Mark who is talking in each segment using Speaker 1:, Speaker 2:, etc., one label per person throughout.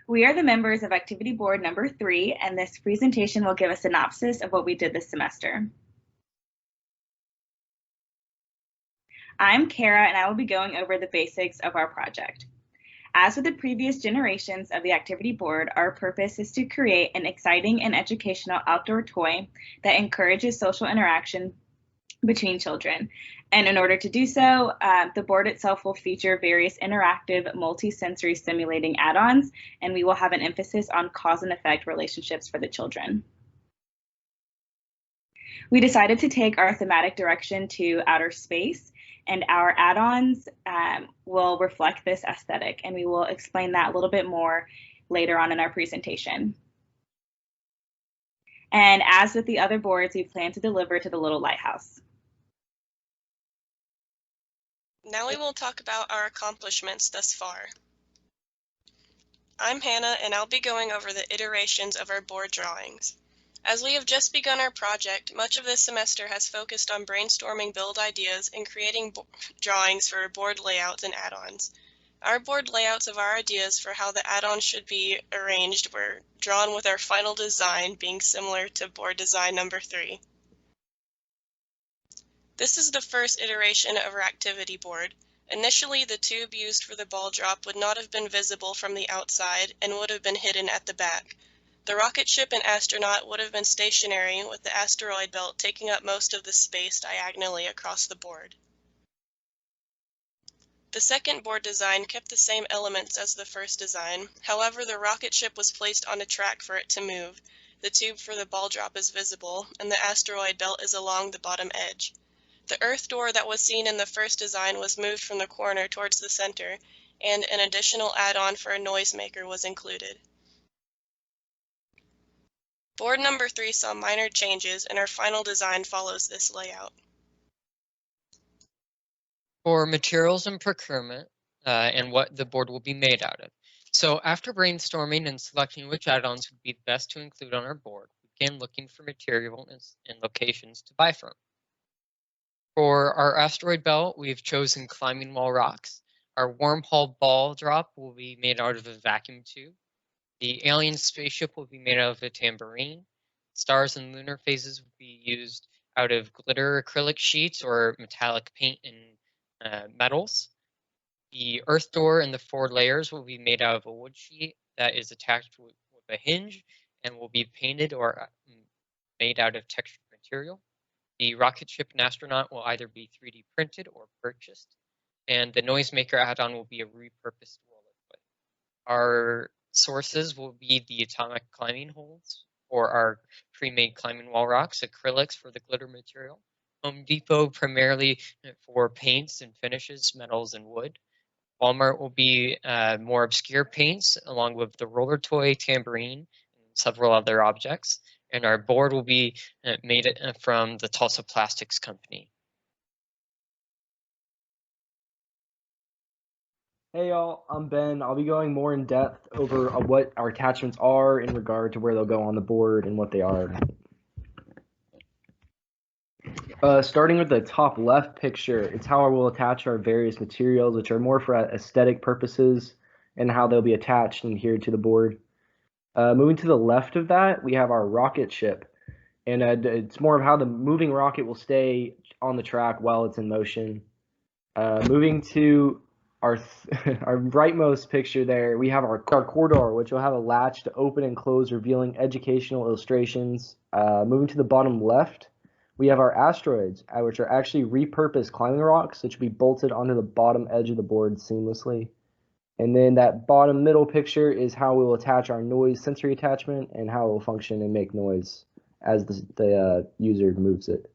Speaker 1: We are the members of Activity Board number 3, and this presentation will give a synopsis of what we did this semester. I'm Kara, and I will be going over the basics of our project. As with the previous generations of the Activity Board, our purpose is to create an exciting and educational outdoor toy that encourages social interaction between children. And in order to do so, the board itself will feature various interactive multi-sensory stimulating add-ons, and we will have an emphasis on cause and effect relationships for the children. We decided to take our thematic direction to outer space, and our add-ons will reflect this aesthetic, and we will explain that a little bit more later on in our presentation. And as with the other boards, we plan to deliver to the Little Lighthouse.
Speaker 2: Now we will talk about our accomplishments thus far. I'm Hannah, and I'll be going over the iterations of our board drawings. As we have just begun our project, much of this semester has focused on brainstorming build ideas and creating drawings for board layouts and add-ons. Our board layouts of our ideas for how the add-ons should be arranged were drawn with our final design being similar to board design number 3. This is the first iteration of our activity board. Initially, the tube used for the ball drop would not have been visible from the outside and would have been hidden at the back. The rocket ship and astronaut would have been stationary, with the asteroid belt taking up most of the space diagonally across the board. The second board design kept the same elements as the first design. However, the rocket ship was placed on a track for it to move. The tube for the ball drop is visible, and the asteroid belt is along the bottom edge. The earth door that was seen in the first design was moved from the corner towards the center, and an additional add-on for a noisemaker was included. Board number 3 saw minor changes, and our final design follows this layout.
Speaker 3: For materials and procurement, and what the board will be made out of. So after brainstorming and selecting which add-ons would be best to include on our board, we began looking for materials and locations to buy from. For our asteroid belt, we've chosen climbing wall rocks. Our wormhole ball drop will be made out of a vacuum tube. The alien spaceship will be made out of a tambourine. Stars and lunar phases will be used out of glitter acrylic sheets or metallic paint and metals. The earth door and the 4 layers will be made out of a wood sheet that is attached with a hinge and will be painted or made out of textured material. The rocket ship and astronaut will either be 3D printed or purchased, and the noisemaker add-on will be a repurposed roller foot. Our sources will be the atomic climbing holes for our pre-made climbing wall rocks, acrylics for the glitter material, Home Depot primarily for paints and finishes, metals and wood. Walmart will be more obscure paints along with the roller toy, tambourine, and several other objects. And our board will be made from the Tulsa Plastics Company.
Speaker 4: Hey y'all, I'm Ben. I'll be going more in depth over what our attachments are in regard to where they'll go on the board and what they are. Starting with the top left picture, it's how we'll attach our various materials, which are more for aesthetic purposes, and how they'll be attached and adhered to the board. Moving to the left of that, we have our rocket ship, and it's more of how the moving rocket will stay on the track while it's in motion. Moving to our rightmost picture there, we have our corridor, which will have a latch to open and close, revealing educational illustrations. Moving to the bottom left, we have our asteroids, which are actually repurposed climbing rocks, which will be bolted onto the bottom edge of the board seamlessly. And then that bottom middle picture is how we will attach our noise sensory attachment and how it will function and make noise as the user moves it.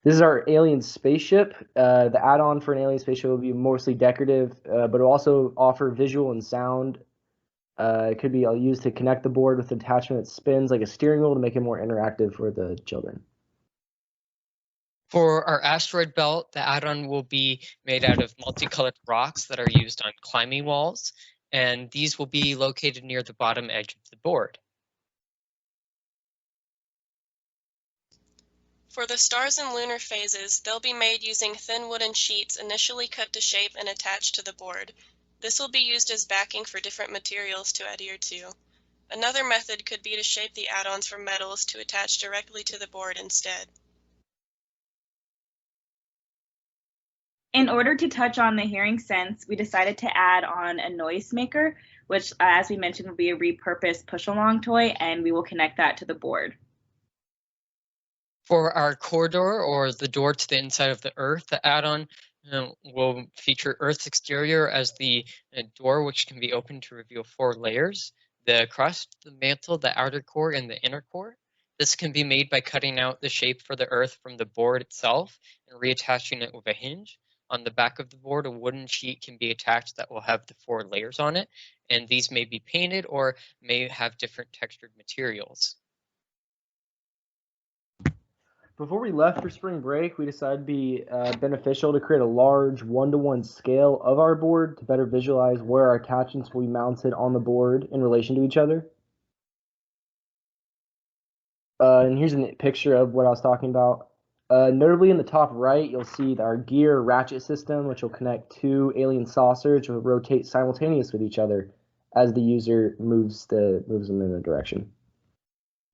Speaker 4: This is our alien spaceship. The add-on for an alien spaceship will be mostly decorative, but it will also offer visual and sound. It could be used to connect the board with an attachment that spins like a steering wheel to make it more interactive for the children.
Speaker 3: For our asteroid belt, the add-on will be made out of multicolored rocks that are used on climbing walls, and these will be located near the bottom edge of the board.
Speaker 2: For the stars and lunar phases, they'll be made using thin wooden sheets initially cut to shape and attached to the board. This will be used as backing for different materials to adhere to. Another method could be to shape the add-ons from metals to attach directly to the board instead.
Speaker 1: In order to touch on the hearing sense, we decided to add on a Noisemaker, which, as we mentioned, will be a repurposed push-along toy, and we will connect that to the board.
Speaker 3: For our corridor, or the door to the inside of the Earth, the add-on will feature Earth's exterior as the door, which can be opened to reveal 4 layers: the crust, the mantle, the outer core, and the inner core. This can be made by cutting out the shape for the Earth from the board itself and reattaching it with a hinge. On the back of the board, a wooden sheet can be attached that will have the 4 layers on it, and these may be painted or may have different textured materials.
Speaker 4: Before we left for spring break, we decided it'd be beneficial to create a large 1-to-1 scale of our board to better visualize where our attachments will be mounted on the board in relation to each other. And here's a picture of what I was talking about. Notably in the top right, you'll see our gear ratchet system, which will connect 2 alien saucers, which will rotate simultaneous with each other as the user moves them in a direction.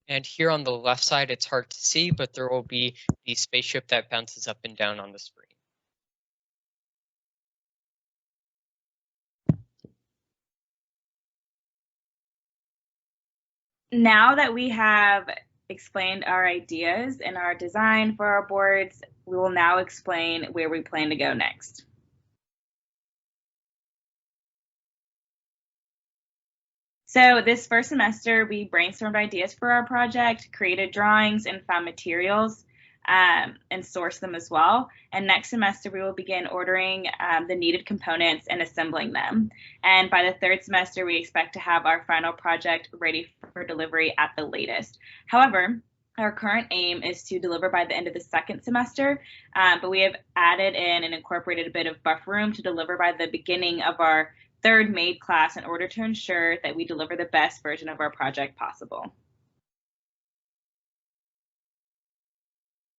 Speaker 3: And here on the left side, it's hard to see, but there will be the spaceship that bounces up and down on the screen.
Speaker 1: Now that we have explained our ideas and our design for our boards, we will now explain where we plan to go next. So this first semester, we brainstormed ideas for our project, created drawings, and found materials, and sourced them as well. And next semester, we will begin ordering the needed components and assembling them. And by the third semester, we expect to have our final project ready for delivery at the latest. However, our current aim is to deliver by the end of the second semester, but we have added in and incorporated a bit of buffer room to deliver by the beginning of our third MADE class in order to ensure that we deliver the best version of our project possible.